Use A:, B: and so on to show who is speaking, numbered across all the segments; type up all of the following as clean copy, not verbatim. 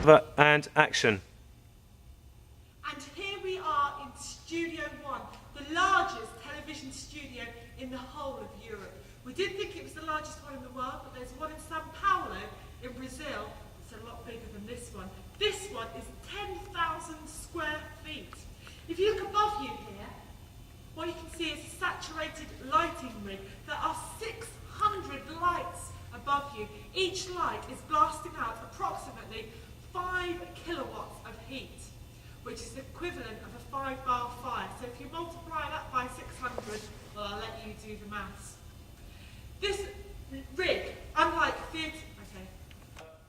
A: And action.
B: And here we are in Studio One, the largest television studio in the whole of Europe. We did think it was the largest one in the world, but there's one in Sao Paulo in Brazil. It's a lot bigger than this one. This one is 10,000 square feet. If you look above you here, what you can see is a saturated lighting rig. There are 600 lights above you. Each light is blasting out approximately 5 kilowatts of heat, which is equivalent of a 5-bar fire. So if you multiply that by 600, well, I'll let you do the maths. This rig, unlike theatre... Okay.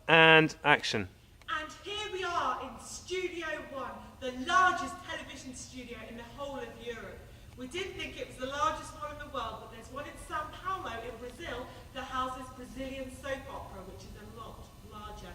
A: And action.
B: And here we are in Studio One, the largest television studio in the whole of Europe. We did think it was the largest one in the world, but there's one in Sao Paulo in Brazil that houses Brazilian soap opera, which is a lot larger.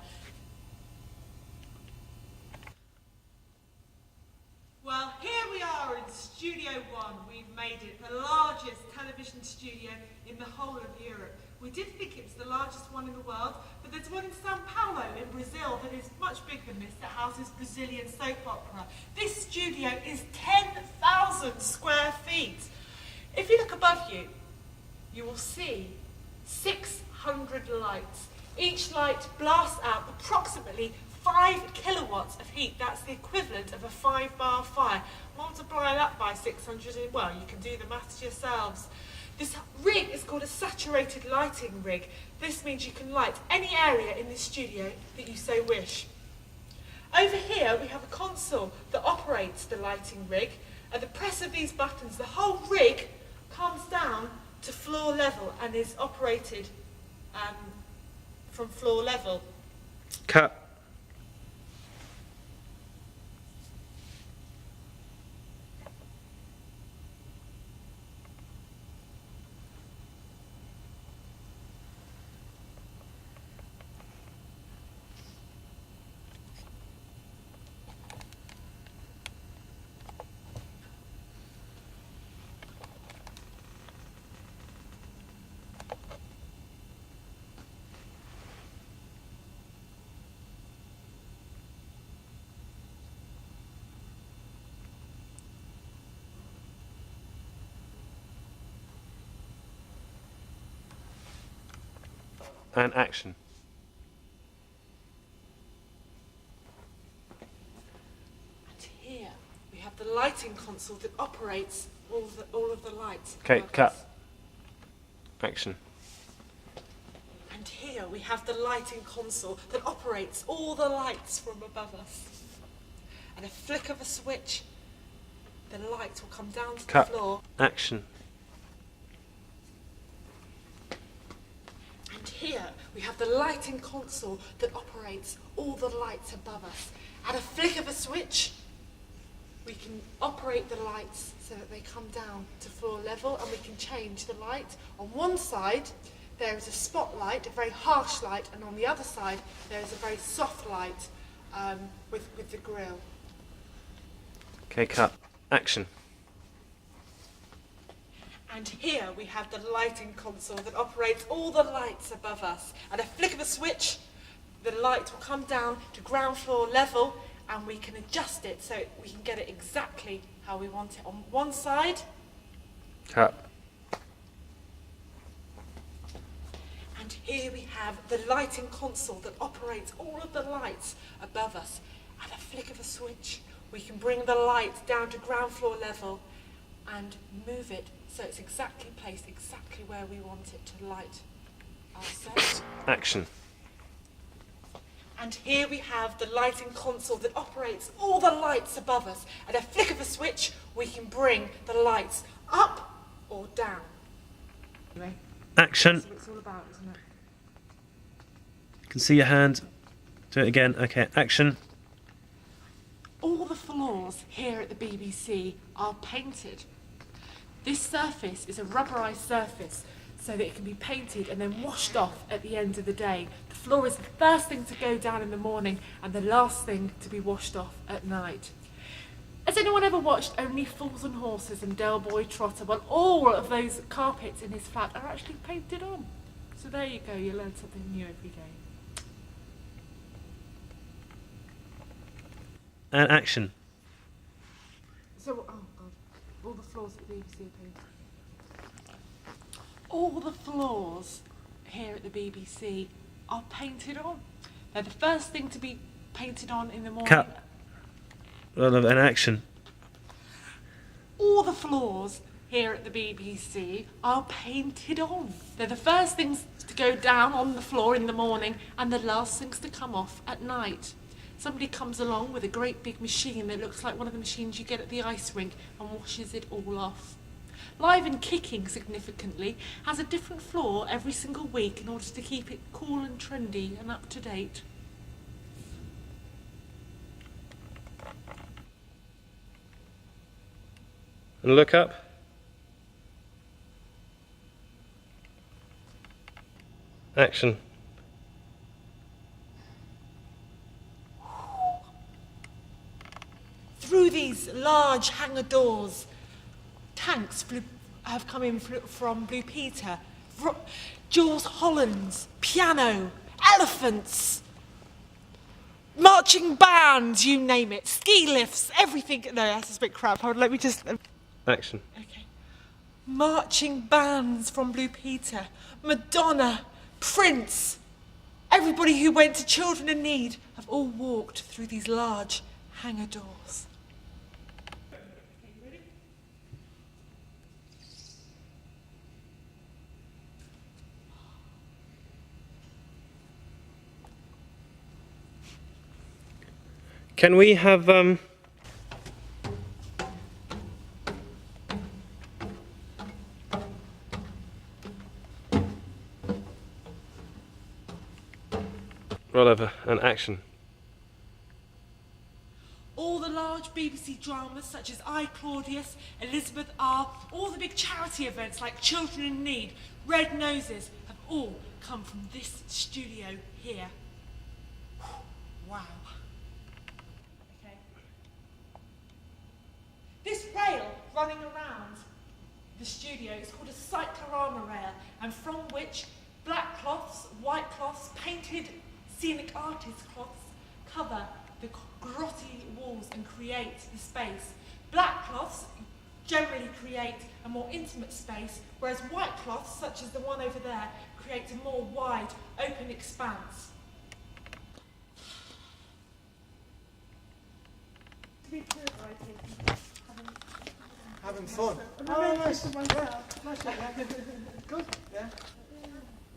B: Well, here we are in Studio One. We've made it the largest television studio in the whole of Europe. We did think it was the largest one in the world, but there's one in Sao Paulo in Brazil that is much bigger than this, that houses Brazilian soap opera. This studio is 10,000 square feet. If you look above you, you will see 600 lights. Each light blasts out approximately 5 kilowatts of heat. That's the equivalent of a 5-bar fire. Multiply that by 600, and well, you can do the maths yourselves. This rig is called a saturated lighting rig. This means you can light any area in the studio that you so wish. Over here we have a console that operates the lighting rig. At the press of these buttons, the whole rig comes down to floor level and is operated from floor level.
A: Cut. And action.
B: And here we have the lighting console that operates all of the lights.
A: Okay,
B: above
A: cut.
B: us.
A: Action.
B: And here we have the lighting console that operates all the lights from above us. At a flick of a switch, the lights will come down to
A: Cut.
B: the floor.
A: Action.
B: And here we have the lighting console that operates all the lights above us. At a flick of a switch, we can operate the lights so that they come down to floor level, and we can change the light. On one side there is a spotlight, a very harsh light, and on the other side there is a very soft light with the grill.
A: Okay, cut. Action.
B: And here we have the lighting console that operates all the lights above us. At a flick of a switch, the light will come down to ground floor level, and we can adjust it so we can get it exactly how we want it. On one side,
A: Cut.
B: and here we have the lighting console that operates all of the lights above us. At a flick of a switch, we can bring the light down to ground floor level and move it so it's exactly placed exactly where we want it to light our set.
A: Action.
B: And here we have the lighting console that operates all the lights above us. At a flick of a switch, we can bring the lights up or down. Anyway,
A: Action.
B: that's what it's all about, isn't it?
A: You can see your hand. Do it again. Okay, action.
B: All the floors here at the BBC are painted. This surface is a rubberised surface so that it can be painted and then washed off at the end of the day. The floor is the first thing to go down in the morning and the last thing to be washed off at night. Has anyone ever watched Only Fools and Horses and Del Boy Trotter? Well, all of those carpets in his flat are actually painted on. So there you go, you learn something new every day.
A: and action.
B: So, oh God, all the floors at the BBC are painted. All the floors here at the BBC are painted on. They're the first thing to be painted on in the morning.
A: Cut. Roll over and action.
B: All the floors here at the BBC are painted on. They're the first things to go down on the floor in the morning and the last things to come off at night. Somebody comes along with a great big machine that looks like one of the machines you get at the ice rink and washes it all off. Live and Kicking, significantly, has a different floor every single week in order to keep it cool and trendy and up to date.
A: And look up. Action.
B: Through these large hangar doors, tanks have come in from Blue Peter, Jules Holland's, piano, elephants, marching bands, you name it, ski lifts, everything. No, that's a bit crap. Hold on, let me just...
A: Action.
B: Okay. Marching bands from Blue Peter, Madonna, Prince, everybody who went to Children in Need have all walked through these large hangar doors.
A: Can we have roll over and action.
B: All the large BBC dramas such as I, Claudius, Elizabeth R, all the big charity events like Children in Need, Red Noses, have all come from this studio here. Wow. Okay. This rail running around the studio is called a cyclorama rail, and from which black cloths, white cloths, painted scenic artist cloths cover the grotty walls and create the space. Black cloths generally create a more intimate space, whereas white cloths, such as the one over there, create a more wide, open expanse.
C: Having fun. Oh, nice. Nice. Good. Yeah.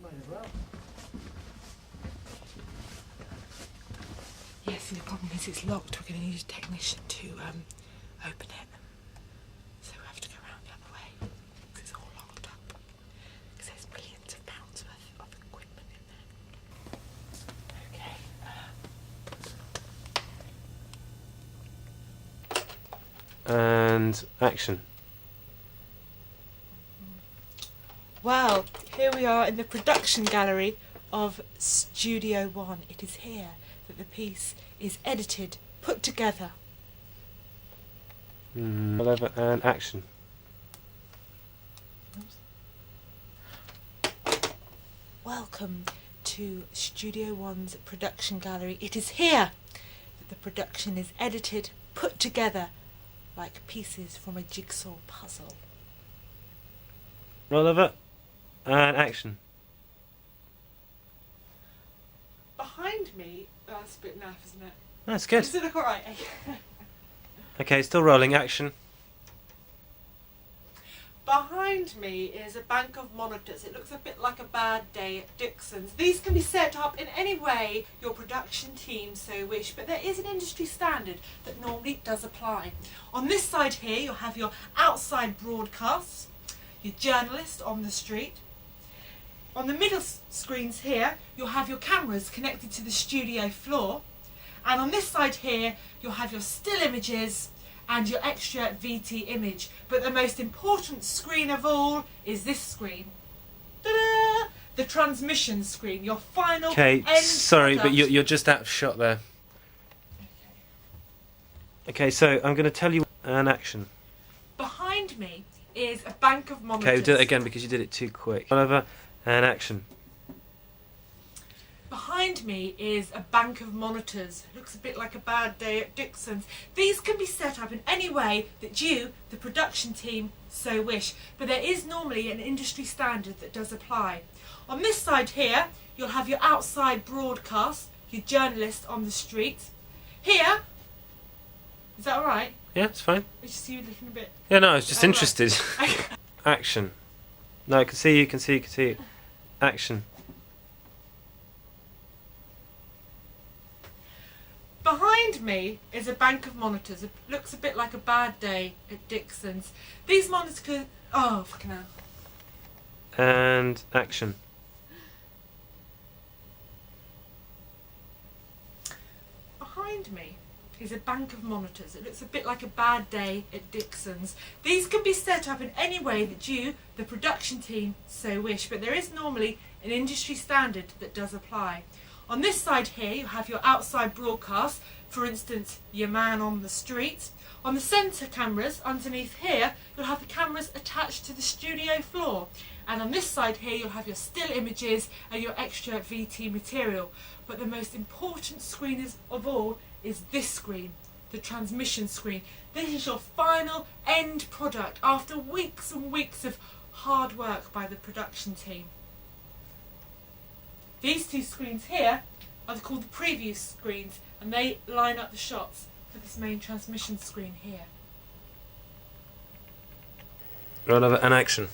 C: Might as well.
B: Yes, the problem is it's locked. We're going to need a technician to open it. So we have to go around the other way because it's all locked up. Because there's millions of pounds worth of equipment in there. Okay.
A: And action.
B: Well, here we are in the production gallery of Studio One. It is here that the piece is edited, put together.
A: Roll over and action.
B: Welcome to Studio One's production gallery. It is here that the production is edited, put together like pieces from a jigsaw puzzle.
A: Roll over and action.
B: Behind me, that's a bit naff, isn't it?
A: That's good.
B: Does it look alright?
A: Okay, still rolling. Action.
B: Behind me is a bank of monitors. It looks a bit like a bad day at Dixon's. These can be set up in any way your production team so wish, but there is an industry standard that normally does apply. On this side here, you'll have your outside broadcasts, your journalist on the street. On the middle screens here, you'll have your cameras connected to the studio floor. And on this side here, you'll have your still images and your extra VT image. But the most important screen of all is this screen. Ta-da! The transmission screen, your final
A: Okay,
B: end
A: sorry, but
B: product.
A: you're just out of shot there. Okay, so I'm going to tell you an action.
B: Behind me is a bank of monitors.
A: Okay, we'll do it again because you did it too quick. Roll over and action.
B: Behind Behind me is a bank of monitors. It looks a bit like a bad day at Dixon's. These can be set up in any way that you, the production team, so wish, but there is normally an industry standard that does apply. On this side here, you'll have your outside broadcast, your journalist on the street. Here, is that alright?
A: Yeah, it's fine.
B: I just see you looking a bit...
A: Yeah, no, I was just
B: Oh, right.
A: interested. Action. No, I can see you, can see you, can see you. Action.
B: Behind me is a bank of monitors. It looks a bit like a bad day at Dixon's. These monitors could... Oh, fucking hell.
A: And action.
B: Behind me is a bank of monitors. It looks a bit like a bad day at Dixon's. These can be set up in any way that you, the production team, so wish, but there is normally an industry standard that does apply. On this side here, you have your outside broadcast, for instance, your man on the street. On the centre cameras, underneath here, you'll have the cameras attached to the studio floor. And on this side here, you'll have your still images and your extra VT material. But the most important screen of all is this screen, the transmission screen. This is your final end product after weeks and weeks of hard work by the production team. These two screens here are called the preview screens, and they line up the shots for this main transmission screen here.
A: Right, and action.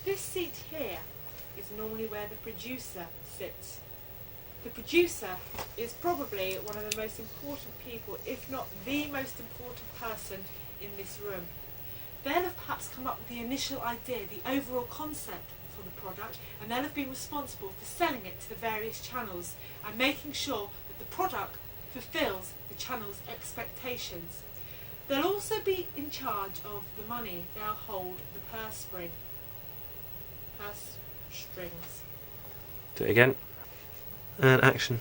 B: This seat here is normally where the producer sits. The producer is probably one of the most important people, if not the most important person in this room. They'll have perhaps come up with the initial idea, the overall concept for the product, and they'll have been responsible for selling it to the various channels and making sure that the product fulfills the channel's expectations. They'll also be in charge of the money. They'll hold the purse strings.
A: Do it again. And action.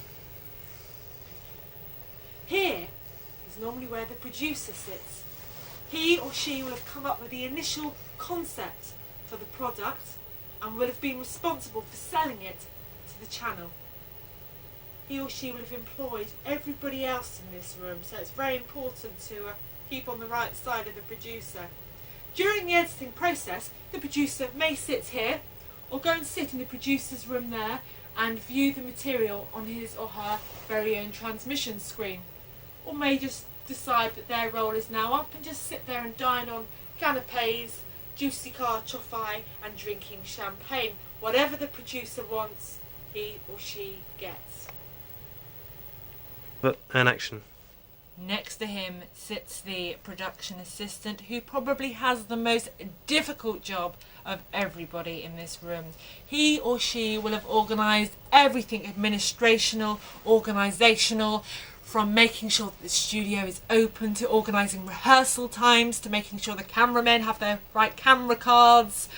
B: Here is normally where the producer sits. He or she will have come up with the initial concept for the product and will have been responsible for selling it to the channel. He or she will have employed everybody else in this room, so it's very important to keep on the right side of the producer. During the editing process, the producer may sit here or go and sit in the producer's room there and view the material on his or her very own transmission screen, or may just decide that their role is now up and just sit there and dine on canapes, juicy carchofai and drinking champagne. Whatever the producer wants, he or she gets.
A: And action.
B: Next to him sits the production assistant, who probably has the most difficult job of everybody in this room. He or she will have organised everything administrational, organisational, from making sure that the studio is open to organising rehearsal times, to making sure the cameramen have their right camera cards,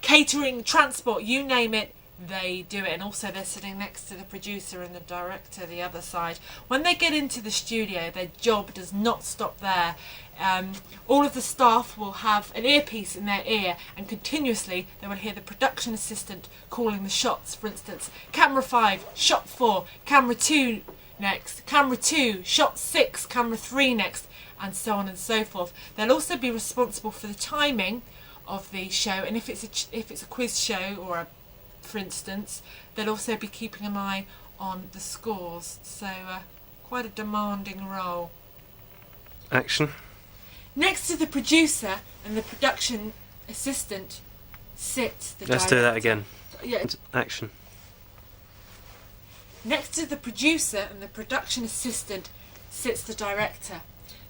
B: catering, transport, you name it, they do it. And also they're sitting next to the producer and the director the other side. When they get into the studio, their job does not stop there. All of the staff will have an earpiece in their ear, and continuously they will hear the production assistant calling the shots. For instance, camera 5, shot 4, camera 2 next, camera 2, shot 6, camera 3 next, and so on and so forth. They'll also be responsible for the timing of the show, and if it's a quiz show or a, for instance, they'll also be keeping an eye on the scores. So quite a demanding role.
A: Action.
B: Next to the producer and the production assistant sits the
A: Let's
B: director.
A: do that again.
B: Yeah.
A: Action.
B: Next to the producer and the production assistant sits the director.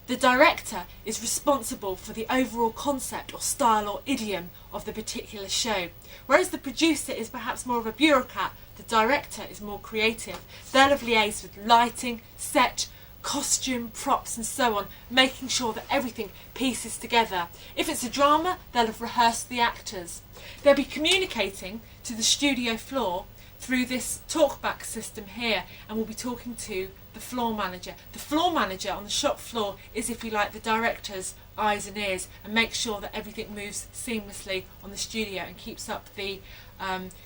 B: The director is responsible for the overall concept or style or idiom of the particular show. Whereas the producer is perhaps more of a bureaucrat, the director is more creative. They'll have liaised with lighting, set, costume, props and so on, making sure that everything pieces together. If it's a drama, they'll have rehearsed the actors. They'll be communicating to the studio floor through this talkback system here, and we'll be talking to the floor manager. The floor manager on the shop floor is, if you like, the director's eyes and ears and makes sure that everything moves seamlessly on the studio and keeps up the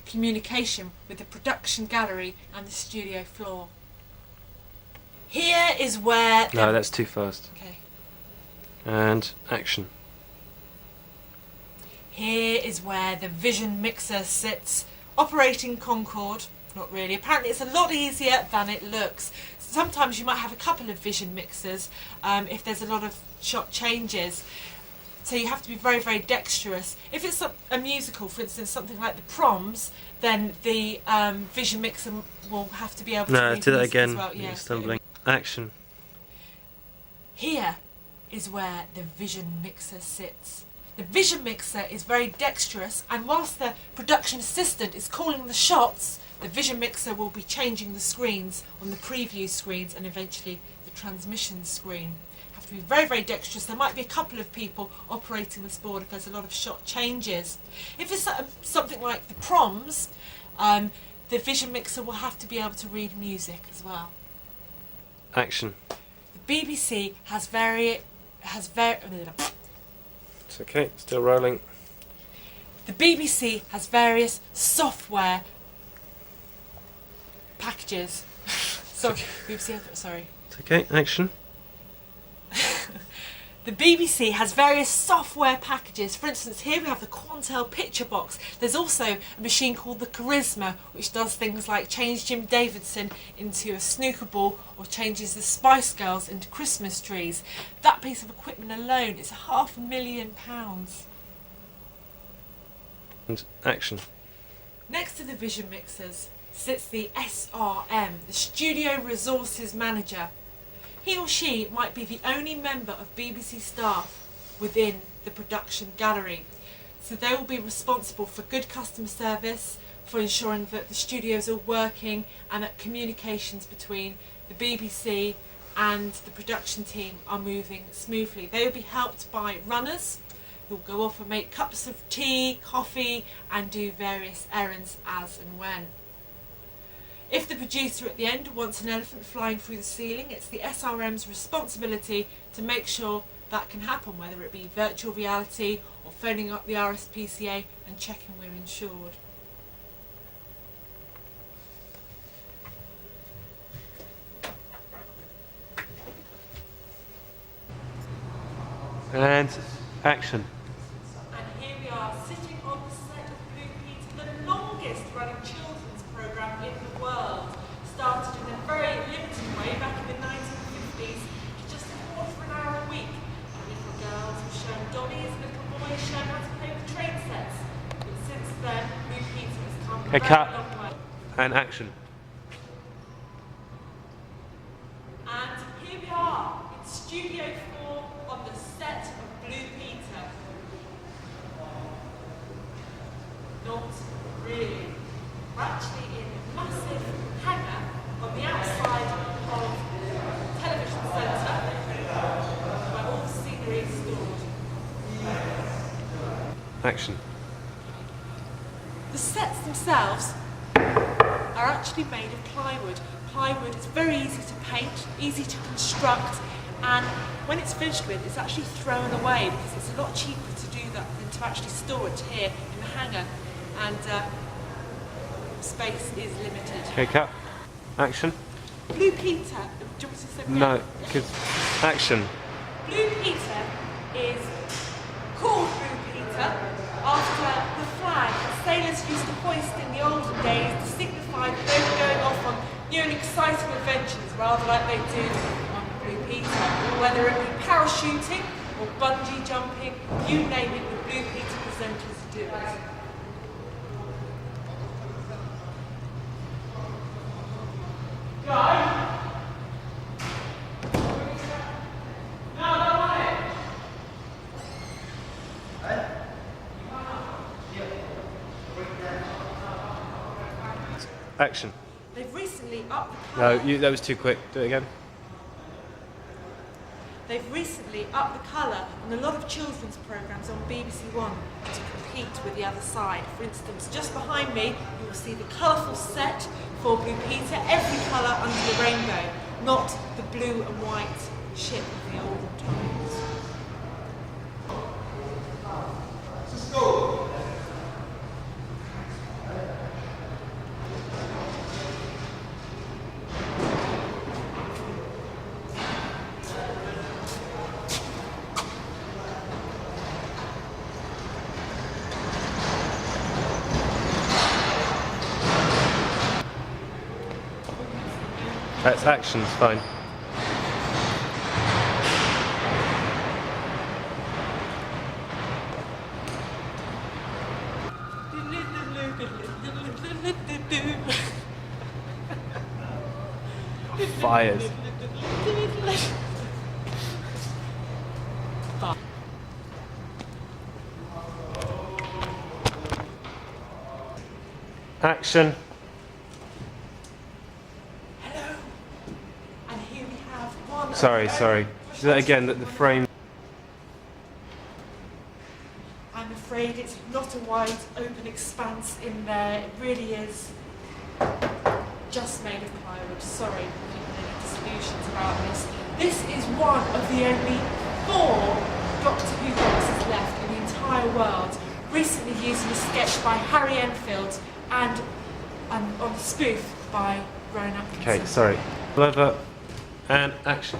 B: communication with the production gallery and the studio floor. Here is where...
A: No, that's too fast.
B: Okay.
A: And action.
B: Here is where the Vision Mixer sits, operating Concorde. Not really. Apparently it's a lot easier than it looks. Sometimes you might have a couple of Vision Mixers if there's a lot of shot changes. So you have to be very, very dexterous. If it's a musical, for instance, something like The Proms, then the Vision Mixer will have to be able to read
A: do that
B: music
A: again.
B: as well.
A: You're
B: Yeah.
A: stumbling. Action.
B: Here is where the Vision Mixer sits. The Vision Mixer is very dexterous, and whilst the production assistant is calling the shots, the Vision Mixer will be changing the screens on the preview screens and eventually the transmission screen. Have to be very, very dexterous. There might be a couple of people operating this board if there's a lot of shot changes. If it's something like The Proms, the Vision Mixer will have to be able to read music as well.
A: Action.
B: The BBC has very
A: It's okay, still rolling.
B: The BBC has various software packages. Sorry, BBC. Sorry.
A: It's okay, action.
B: The BBC has various software packages. For instance, here we have the Quantel Picture Box. There's also a machine called the Charisma, which does things like change Jim Davidson into a snooker ball or changes the Spice Girls into Christmas trees. That piece of equipment alone is £500,000.
A: And action.
B: Next to the Vision Mixers sits the SRM, the Studio Resources Manager. He or she might be the only member of BBC staff within the production gallery. So they will be responsible for good customer service, for ensuring that the studios are working and that communications between the BBC and the production team are moving smoothly. They will be helped by runners who'll go off and make cups of tea, coffee and do various errands as and when. If the producer at the end wants an elephant flying through the ceiling, it's the SRM's responsibility to make sure that can happen, whether it be virtual reality or phoning up the RSPCA and checking we're insured.
A: And action.
B: And here we are, sitting on the set of Blue Peter, the longest running children's programme in the world. Started in a very limited way back in the 1950s, just a quarter of an hour a week. Little girls were shown dollies, little boys shown how to play with train sets. But since then, Blue Peter has come a
A: Okay,
B: very
A: cut.
B: long way.
A: And action.
B: And here we are, in Studio 4 on the set of Blue Peter. Not really. We're actually in a massive hangar on the outside of the television centre where all the scenery is stored.
A: Action.
B: The sets themselves are actually made of plywood. Plywood is very easy to paint, easy to construct, and when it's finished with, it's actually thrown away because it's a lot cheaper to do that than to actually store it here in the hangar, and space is limited.
A: Okay, cut. Action.
B: Blue Peter, do you want me to say that?
A: No, because action.
B: Blue Peter is called Blue Peter after the flag that sailors used to hoist in the olden days to signify that they were going off on new and exciting adventures, rather like they do on Blue Peter. Whether it be parachuting or bungee jumping, you name it, the Blue Peter presenters do it.
A: Action.
B: They've recently upped the
A: No,
B: colour.
A: that was too quick. Do it again.
B: They've recently upped the colour on a lot of children's programmes on BBC One to compete with the other side. For instance, just behind me, you will see the colourful set for Blue Peter, every colour under the rainbow, not the blue and white ship of the olden times.
A: That's action's fine. Fired. Action.
B: Hello. And here we have one.
A: Sorry. Do that again, that the frame.
B: I'm afraid it's not a wide open expanse in there. It really is just made of plywood. Sorry, any disillusions about this. This is one of the only 4 Doctor Who boxes left in the entire world, recently used in a sketch by Harry Enfield and on a spoof by Rowan Atkinson.
A: Okay, sorry. Lever and action.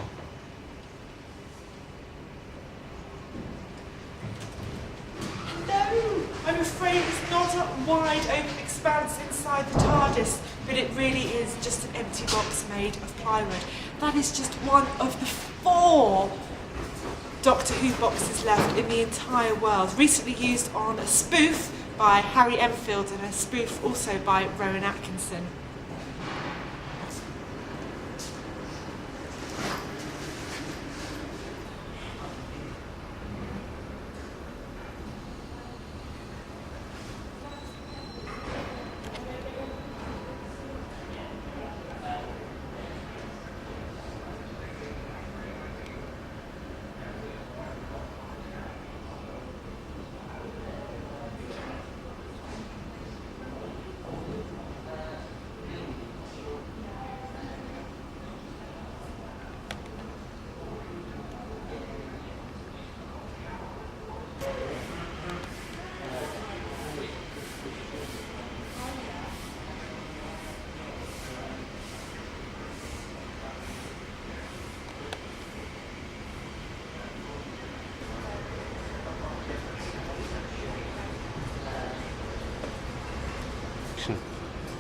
B: No, I'm afraid it's not a wide open expanse inside the TARDIS, but it really is just an empty box made of plywood. That is just one of the 4 Doctor Who boxes left in the entire world, recently used on a spoof by Harry Enfield and a spoof also by Rowan Atkinson.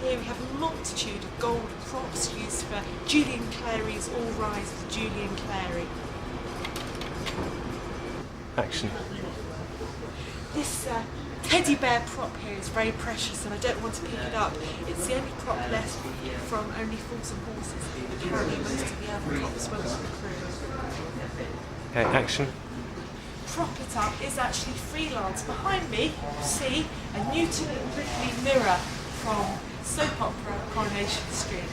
B: Here we have a multitude of gold props used for Julian Clary's All Rise with Julian Clary.
A: Action.
B: This teddy bear prop here is very precious and I don't want to pick it up. It's the only prop left from Only Fools and Horses. Apparently most of the other props went to the crew.
A: Okay, action.
B: Prop it up is actually freelance. Behind me, you see a Newton and Ridley mirror from soap opera Coronation Street.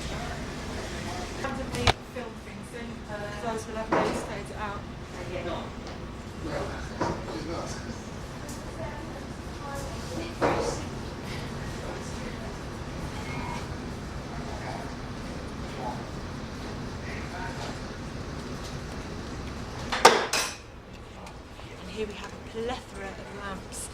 B: Randomly film things in, those will have those stayed out. And here we have a plethora of lamps.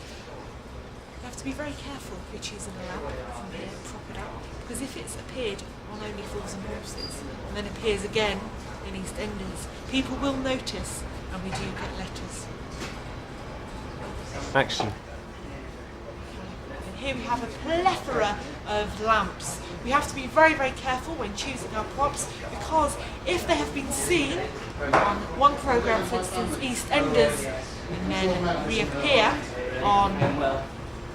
B: You have to be very careful if you're choosing a lamp from here, prop it up, because if it's appeared on Only Fools and Horses and then appears again in EastEnders, people will notice and we do get letters.
A: Action.
B: And here we have a plethora of lamps. We have to be very, very careful when choosing our props because if they have been seen on one programme, for instance, EastEnders, and then reappear on...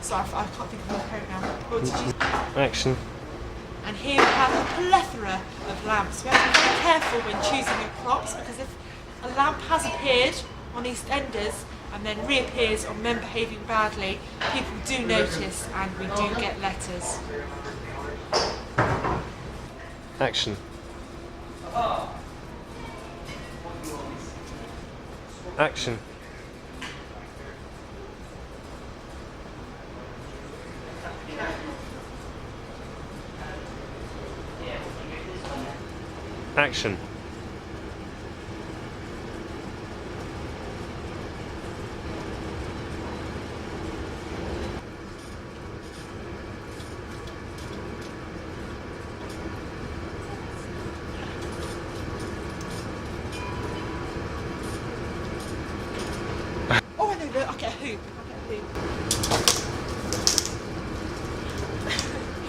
B: Sorry, I can't think of the programme. What did you...
A: Action.
B: And here we have a plethora of lamps. We have to be very careful when choosing your props because if a lamp has appeared on EastEnders and then reappears on Men Behaving Badly, people do notice and we do get letters.
A: Action. Action. Action.
B: Oh, I know, look, I'll get a hoop.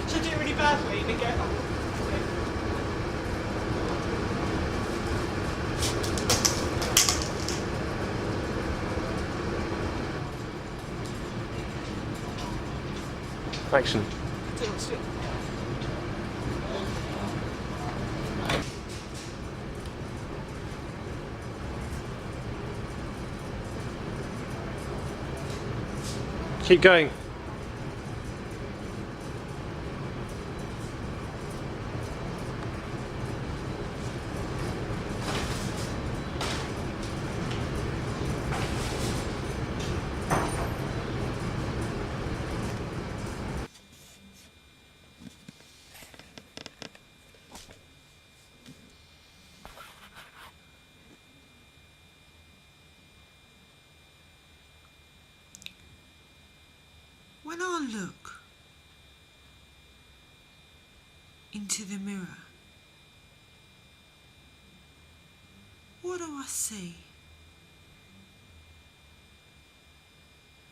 B: Should I do it really badly and then go...
A: Action.
C: Still.
A: Keep going.
B: When I look into the mirror, what do I see?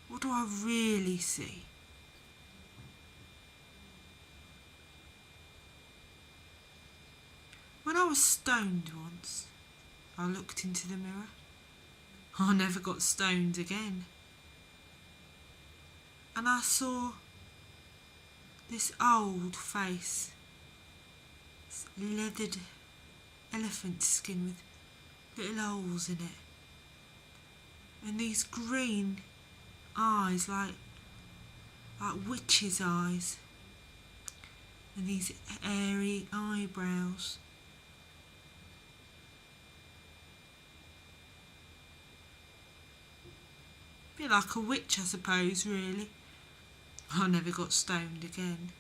B: What do I really see? When I was stoned once, I looked into the mirror. I never got stoned again. And I saw this old face, this leathered elephant skin with little holes in it, and these green eyes like witches' eyes, and these airy eyebrows. Bit like a witch, I suppose, really. I never got stoned again.